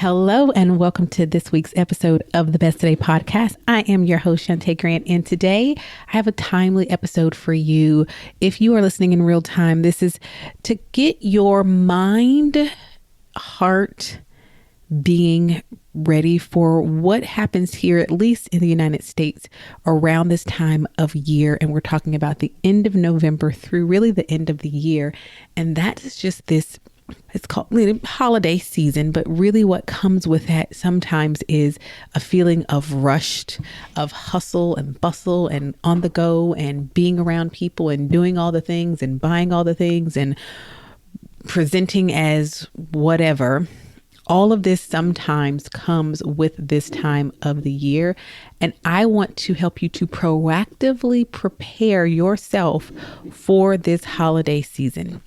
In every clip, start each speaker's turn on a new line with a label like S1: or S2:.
S1: Hello and welcome to this week's episode of the Best Today podcast. I am your host, Shantae Grant, and today I have a timely episode for you. If you are listening in real time, this is to get your mind, heart, being ready for what happens here, at least in the United States, around this time of year. And we're talking about the end of November through really the end of the year. And that is just this, it's called holiday season, but really what comes with that sometimes is a feeling of rushed, of hustle and bustle and on the go and being around people and doing all the things and buying all the things and presenting as whatever. All of this sometimes comes with this time of the year, and I want to help you to proactively prepare yourself for this holiday season.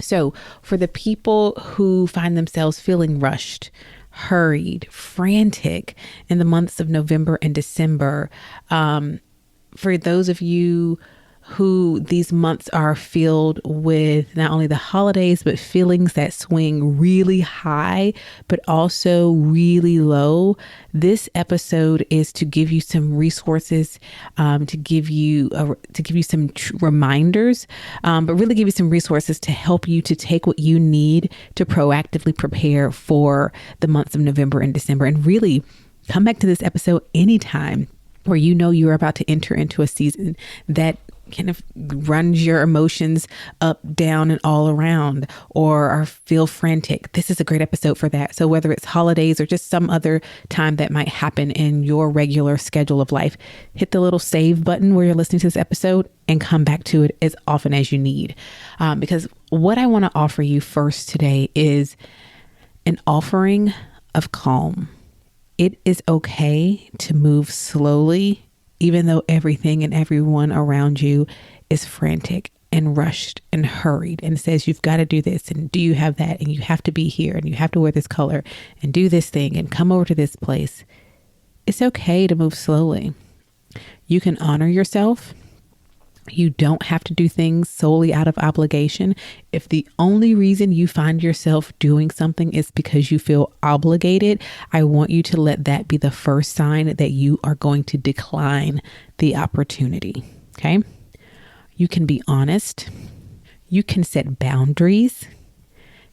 S1: So for the people who find themselves feeling rushed, hurried, frantic in the months of November and December, for those of you who these months are filled with not only the holidays, but feelings that swing really high, but also really low. This episode is to give you some resources, to give you some reminders, but really give you some resources to help you to take what you need to proactively prepare for the months of November and December. And really come back to this episode anytime where you know you're about to enter into a season that kind of runs your emotions up, down, and all around, or feel frantic. This is a great episode for that. So whether it's holidays or just some other time that might happen in your regular schedule of life, hit the little save button where you're listening to this episode and come back to it as often as you need. Because what I want to offer you first today is an offering of calm. It is okay to move slowly, even though everything and everyone around you is frantic and rushed and hurried and says, you've got to do this and do you have that and you have to be here and you have to wear this color and do this thing and come over to this place. It's okay to move slowly. You can honor yourself. You don't have to do things solely out of obligation. If the only reason you find yourself doing something is because you feel obligated, I want you to let that be the first sign that you are going to decline the opportunity. Okay? You can be honest. You can set boundaries.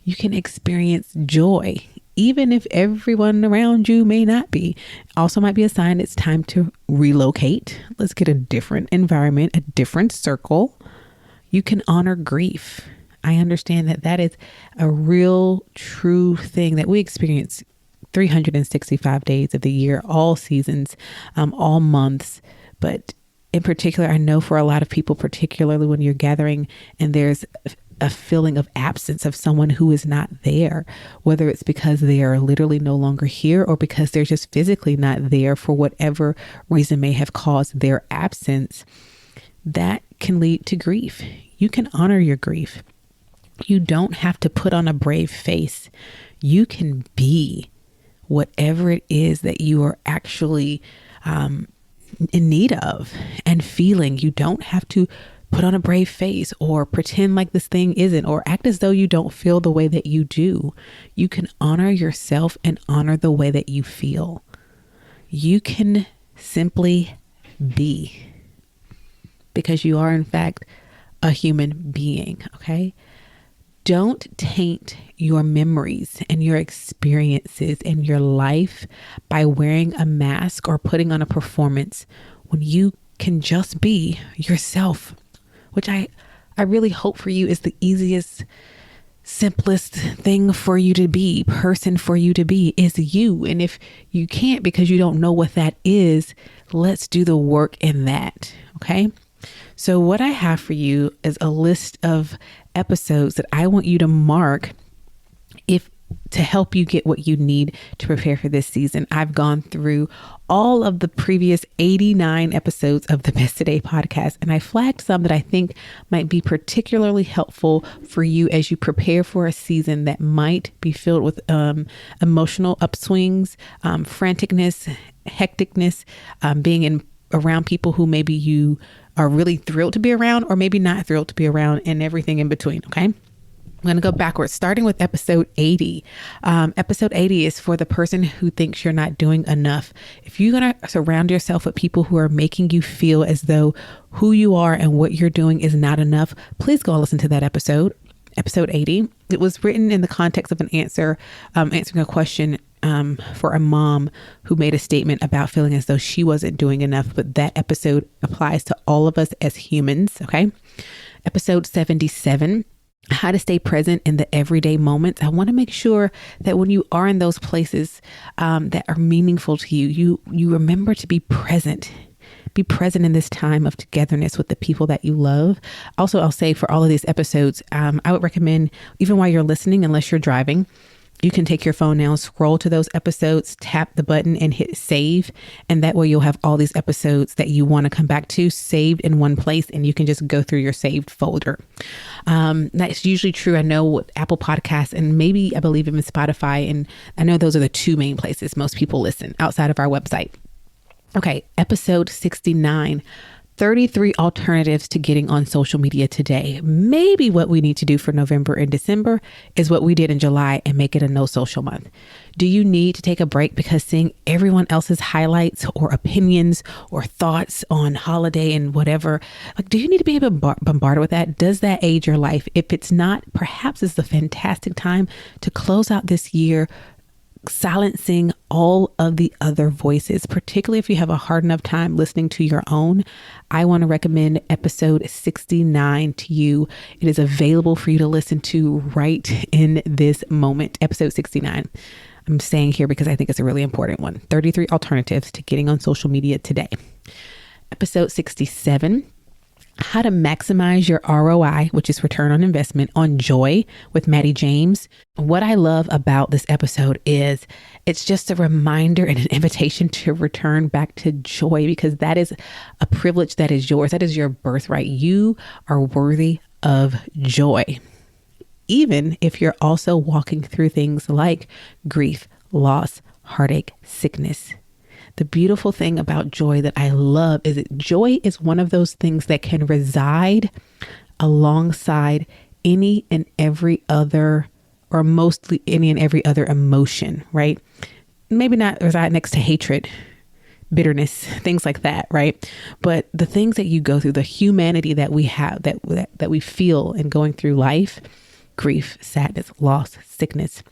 S1: You can experience joy, even if everyone around you may not be. Also might be a sign it's time to relocate. Let's get a different environment, a different circle. You can honor grief. I understand that that is a real, true thing that we experience 365 days of the year, all seasons, all months. But in particular, I know for a lot of people, particularly when you're gathering and there's a feeling of absence of someone who is not there, whether it's because they are literally no longer here or because they're just physically not there for whatever reason may have caused their absence, that can lead to grief. You can honor your grief. You don't have to put on a brave face. You can be whatever it is that you are actually in need of and feeling. You don't have to put on a brave face or pretend like this thing isn't, or act as though you don't feel the way that you do. You can honor yourself and honor the way that you feel. You can simply be, because you are in fact a human being. Okay. Don't taint your memories and your experiences and your life by wearing a mask or putting on a performance when you can just be yourself, which I really hope for you is the easiest, simplest thing for you to be, person for you to be is you. And if you can't because you don't know what that is, let's do the work in that. Okay. So what I have for you is a list of episodes that I want you to mark to help you get what you need to prepare for this season. I've gone through all of the previous 89 episodes of the Best Today podcast, and I flagged some that I think might be particularly helpful for you as you prepare for a season that might be filled with emotional upswings, franticness, hecticness, being around people who maybe you are really thrilled to be around or maybe not thrilled to be around, and everything in between. Okay. I'm going to go backwards, starting with episode 80. Episode 80 is for the person who thinks you're not doing enough. If you're going to surround yourself with people who are making you feel as though who you are and what you're doing is not enough, please go listen to that episode, episode 80. It was written in the context of an answering a question for a mom who made a statement about feeling as though she wasn't doing enough. But that episode applies to all of us as humans. Okay. Episode 77. How to stay present in the everyday moments. I want to make sure that when you are in those places that are meaningful to you, you remember to be present. Be present in this time of togetherness with the people that you love. Also, I'll say for all of these episodes, I would recommend, even while you're listening, unless you're driving, you can take your phone now, scroll to those episodes, tap the button and hit save. And that way you'll have all these episodes that you want to come back to saved in one place, and you can just go through your saved folder. That's usually true. I know with Apple Podcasts and maybe I believe even Spotify. And I know those are the two main places most people listen outside of our website. Okay. Episode 69. 33 alternatives to getting on social media today. Maybe what we need to do for November and December is what we did in July and make it a no social month. Do you need to take a break because seeing everyone else's highlights or opinions or thoughts on holiday and whatever, like, do you need to be bombarded with that? Does that age your life? If it's not, perhaps it's a fantastic time to close out this year silencing all of the other voices, particularly if you have a hard enough time listening to your own. I want to recommend episode 69 to you. It is available for you to listen to right in this moment. Episode 69. I'm saying here because I think it's a really important one. 33 alternatives to getting on social media today. Episode 67. How to maximize your ROI, which is return on investment, on joy with Maddie James. What I love about this episode is it's just a reminder and an invitation to return back to joy, because that is a privilege that is yours. That is your birthright. You are worthy of joy, even if you're also walking through things like grief, loss, heartache, sickness. The beautiful thing about joy that I love is that joy is one of those things that can reside alongside any and every other, or mostly any and every other emotion, right? Maybe not reside next to hatred, bitterness, things like that, right? But the things that you go through, the humanity that we have, that we feel in going through life, grief, sadness, loss, sickness,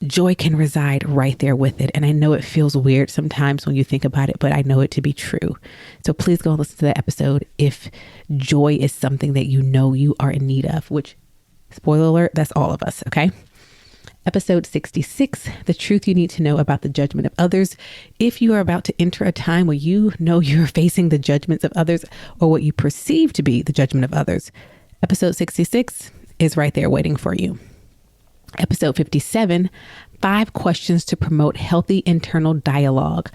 S1: joy can reside right there with it. And I know it feels weird sometimes when you think about it, but I know it to be true. So please go listen to that episode if joy is something that you know you are in need of, which, spoiler alert, that's all of us, okay? Episode 66, the truth you need to know about the judgment of others. If you are about to enter a time where you know you're facing the judgments of others, or what you perceive to be the judgment of others, episode 66 is right there waiting for you. Episode 57, 5 questions to promote healthy internal dialogue.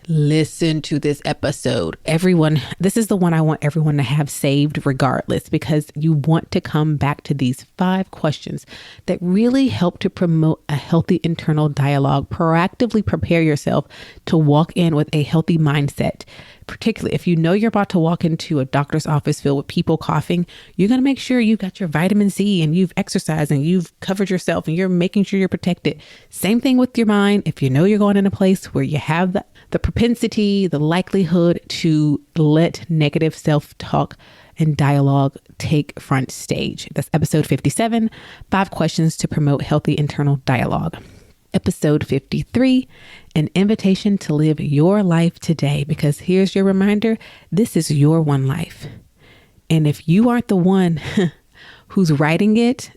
S1: Listen to this episode. Everyone, this is the one I want everyone to have saved regardless, because you want to come back to these 5 questions that really help to promote a healthy internal dialogue. Proactively prepare yourself to walk in with a healthy mindset. Particularly if you know you're about to walk into a doctor's office filled with people coughing, you're going to make sure you've got your vitamin C and you've exercised and you've covered yourself and you're making sure you're protected. Same thing with your mind. If you know you're going in a place where you have the propensity, the likelihood to let negative self-talk and dialogue take front stage. That's episode 57, 5 questions to promote healthy internal dialogue. Episode 53, an invitation to live your life today, because here's your reminder, this is your one life. And if you aren't the one who's writing it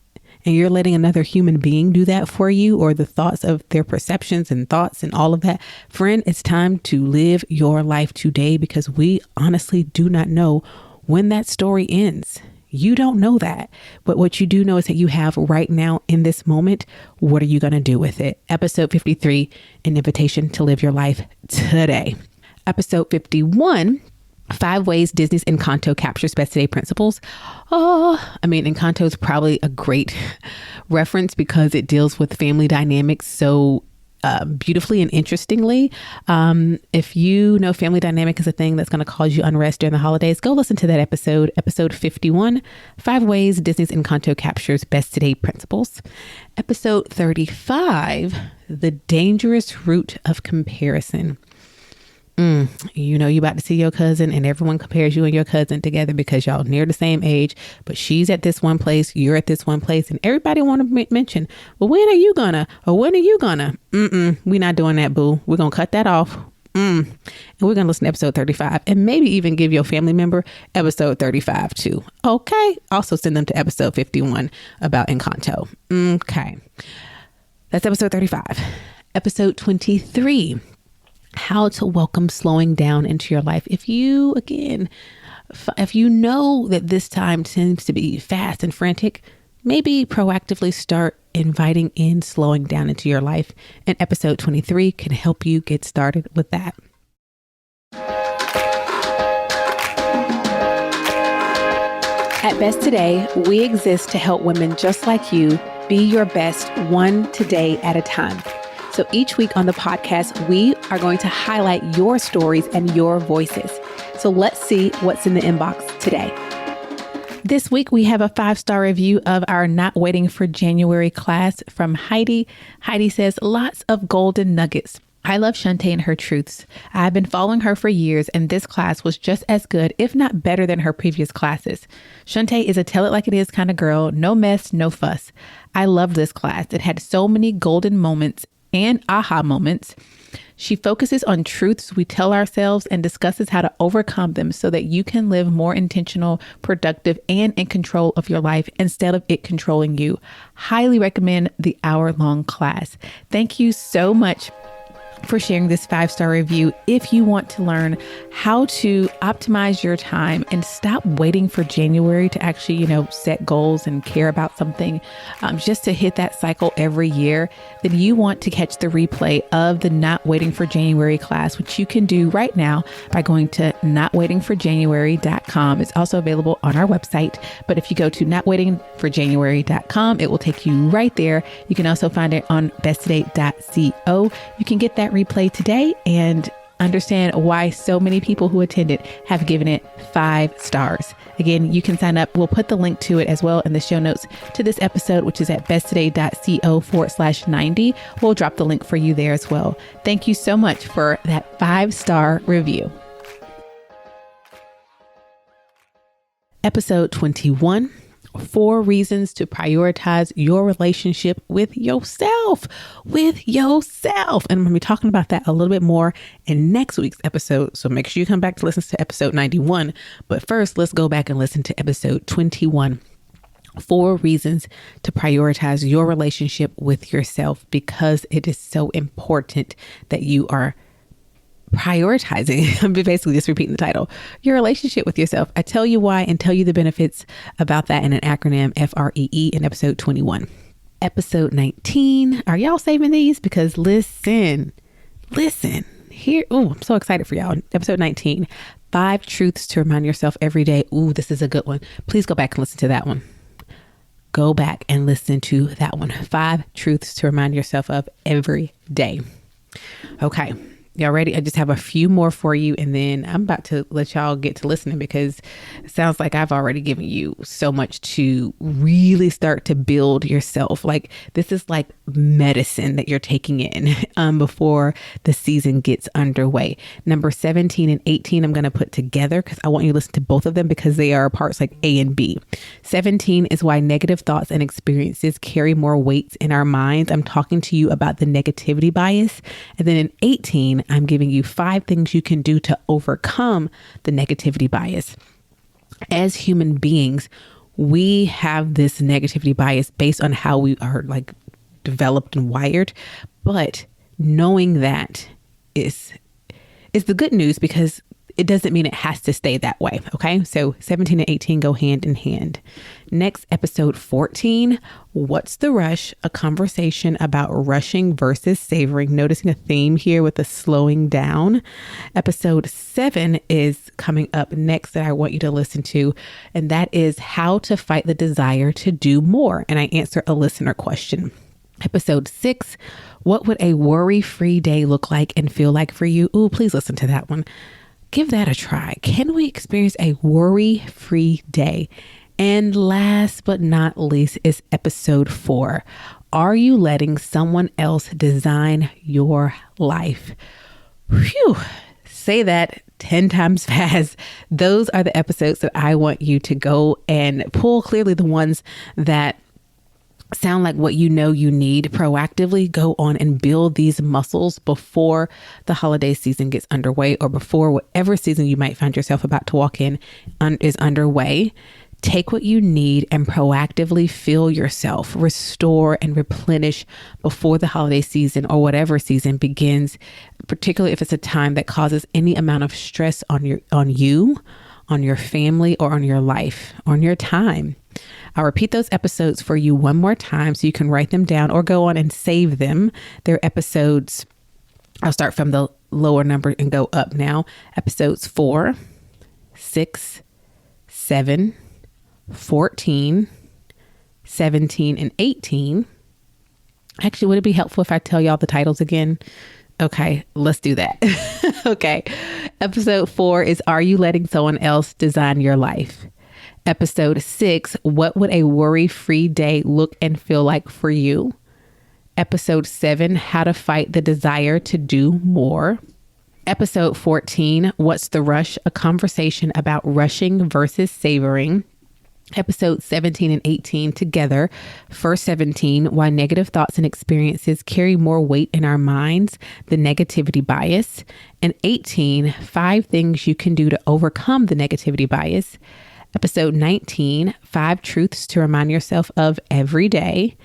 S1: and you're letting another human being do that for you, or the thoughts of their perceptions and thoughts and all of that, friend, it's time to live your life today, because we honestly do not know when that story ends. You don't know that, but what you do know is that you have right now in this moment. What are you going to do with it? Episode 53, an invitation to live your life today. Episode 51, 5 ways Disney's Encanto captures best today principles. Encanto is probably a great reference because it deals with family dynamics so beautifully and interestingly. If you know family dynamic is a thing that's going to cause you unrest during the holidays, go listen to that episode 51, 5 Ways Disney's Encanto Captures Best Today Principles. Episode 35, The Dangerous Root of Comparison. You know, you about to see your cousin and everyone compares you and your cousin together because y'all near the same age, but she's at this one place, you're at this one place, and everybody want to mention, well, when are you gonna, or when are you gonna? We're not doing that, boo. We're going to cut that off. And we're going to listen to episode 35 and maybe even give your family member episode 35 too. Okay. Also send them to episode 51 about Encanto. Okay. That's episode 35. Episode 23. How to welcome slowing down into your life. If you know that this time tends to be fast and frantic, maybe proactively start inviting in slowing down into your life. And episode 23 can help you get started with that. At Best Today, we exist to help women just like you be your best one today at a time. So each week on the podcast, we are going to highlight your stories and your voices. So let's see what's in the inbox today. This week, we have a 5-star review of our Not Waiting for January class from Heidi. Heidi says, lots of golden nuggets. I love Shantae and her truths. I've been following her for years, and this class was just as good, if not better than her previous classes. Shantae is a tell it like it is kind of girl, no mess, no fuss. I loved this class. It had so many golden moments and aha moments. She focuses on truths we tell ourselves and discusses how to overcome them so that you can live more intentional, productive, and in control of your life instead of it controlling you. Highly recommend the hour-long class. Thank you so much for sharing this 5-star review. If you want to learn how to optimize your time and stop waiting for January to actually, set goals and care about something, just to hit that cycle every year, then you want to catch the replay of the Not Waiting for January class, which you can do right now by going to notwaitingforjanuary.com. It's also available on our website, but if you go to notwaitingforjanuary.com, it will take you right there. You can also find it on besttoday.co. You can get that replay today and understand why so many people who attended have given it 5 stars. Again, you can sign up. We'll put the link to it as well in the show notes to this episode, which is at besttoday.co/90. We'll drop the link for you there as well. Thank you so much for that 5-star review. Episode 21. 4 reasons to prioritize your relationship with yourself. And I'm going to be talking about that a little bit more in next week's episode. So make sure you come back to listen to episode 91. But first, let's go back and listen to episode 21. 4 reasons to prioritize your relationship with yourself, because it is so important that you are prioritizing. I'm basically just repeating the title, your relationship with yourself. I tell you why and tell you the benefits about that in an acronym, FREE, in episode 21. Episode 19. Are y'all saving these? Because listen here. Oh, I'm so excited for y'all. Episode 19, 5 truths to remind yourself every day. Ooh, this is a good one. Please go back and listen to that one. Go back and listen to that one. 5 truths to remind yourself of every day. Okay. Y'all ready? I just have a few more for you, and then I'm about to let y'all get to listening, because it sounds like I've already given you so much to really start to build yourself. Like, this is like medicine that you're taking in before the season gets underway. Number 17 and 18, I'm going to put together because I want you to listen to both of them because they are parts like A and B. 17 is why negative thoughts and experiences carry more weight in our minds. I'm talking to you about the negativity bias. And then in 18, I'm giving you 5 things you can do to overcome the negativity bias. As human beings, we have this negativity bias based on how we are like developed and wired. But knowing that is the good news, because it doesn't mean it has to stay that way. Okay. So 17 and 18 go hand in hand. Next, episode 14, What's the Rush? A conversation about rushing versus savoring. Noticing a theme here with the slowing down. Episode 7 is coming up next that I want you to listen to. And that is how to fight the desire to do more. And I answer a listener question. Episode 6, what would a worry-free day look like and feel like for you? Ooh, please listen to that one. Give that a try. Can we experience a worry-free day? And last but not least is episode 4. Are you letting someone else design your life? Phew. Say that 10 times fast. Those are the episodes that I want you to go and pull clearly the ones that sound like what you know you need. Proactively go on and build these muscles before the holiday season gets underway, or before whatever season you might find yourself about to walk in is underway. Take what you need and proactively fill yourself, restore and replenish before the holiday season or whatever season begins, particularly if it's a time that causes any amount of stress on you, on your family, or on your life, on your time. I'll repeat those episodes for you one more time so you can write them down or go on and save them. They're episodes, I'll start from the lower number and go up now. Episodes 4, 6, 7, 14, 17, and 18. Actually, would it be helpful if I tell y'all the titles again? Okay, let's do that. Okay. Episode 4 is, are you letting someone else design your life? Episode 6, what would a worry-free day look and feel like for you? Episode 7, how to fight the desire to do more. Episode 14, what's the rush? A conversation about rushing versus savoring. Episode 17 and 18 together. First 17, why negative thoughts and experiences carry more weight in our minds, the negativity bias. And 18, 5 things you can do to overcome the negativity bias. Episode 19, 5 truths to remind yourself of every day.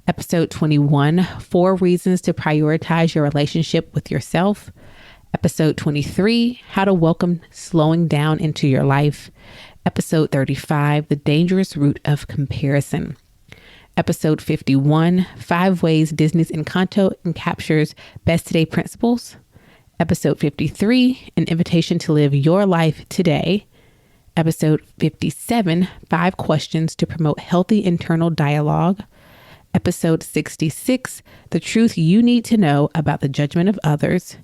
S1: Episode 21, 4 reasons to prioritize your relationship with yourself. Episode 23, how to welcome slowing down into your life. Episode 35, the dangerous root of comparison. Episode 51, 5 ways Disney's Encanto captures best today principles. Episode 53, an invitation to live your life today. Episode 57, 5 questions to promote healthy internal dialogue. Episode 66, the truth you need to know about the judgment of others.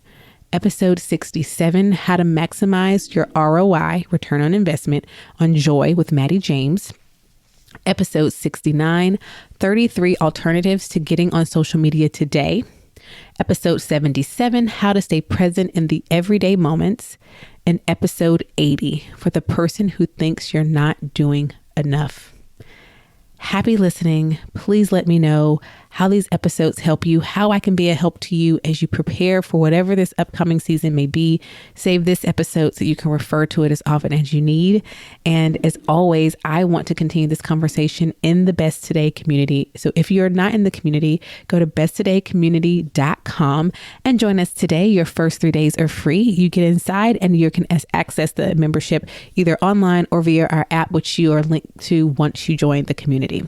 S1: Episode 67, how to maximize your ROI, return on investment, on joy with Maddie James. Episode 69, 33 alternatives to getting on social media today. Episode 77, how to stay present in the everyday moments. And episode 80, for the person who thinks you're not doing enough. Happy listening. Please let me know how these episodes help you, how I can be a help to you as you prepare for whatever this upcoming season may be. Save this episode so you can refer to it as often as you need. And as always, I want to continue this conversation in the Best Today community. So if you're not in the community, go to besttodaycommunity.com and join us today. Your first 3 days are free. You get inside and you can access the membership either online or via our app, which you are linked to once you join the community.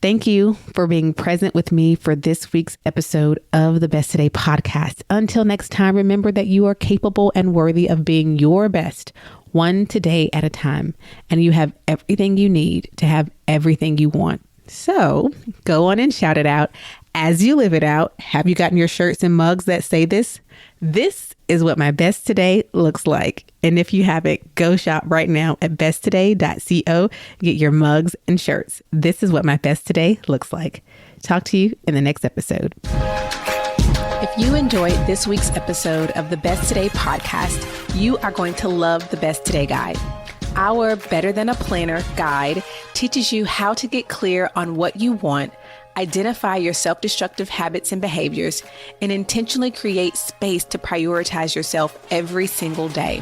S1: Thank you for being present with me for this week's episode of the Best Today podcast. Until next time, remember that you are capable and worthy of being your best, one today at a time. And you have everything you need to have everything you want. So go on and shout it out as you live it out. Have you gotten your shirts and mugs that say this? This is what my best today looks like. And if you haven't, go shop right now at besttoday.co. Get your mugs and shirts. This is what my best today looks like. Talk to you in the next episode. If you enjoyed this week's episode of the Best Today podcast, you are going to love the Best Today guide. Our Better Than a Planner guide teaches you how to get clear on what you want, identify your self-destructive habits and behaviors, and intentionally create space to prioritize yourself every single day.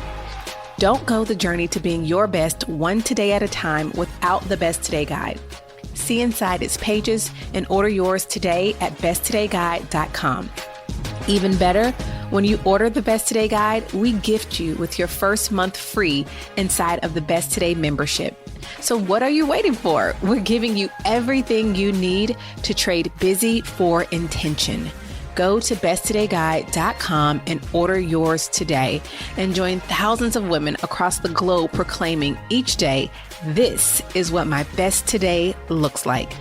S1: Don't go the journey to being your best one today at a time without the Best Today guide. See inside its pages and order yours today at besttodayguide.com. Even better, when you order the Best Today guide, we gift you with your first month free inside of the Best Today membership. So what are you waiting for? We're giving you everything you need to trade busy for intention. Go to besttodayguide.com and order yours today and join thousands of women across the globe proclaiming each day, this is what my best today looks like.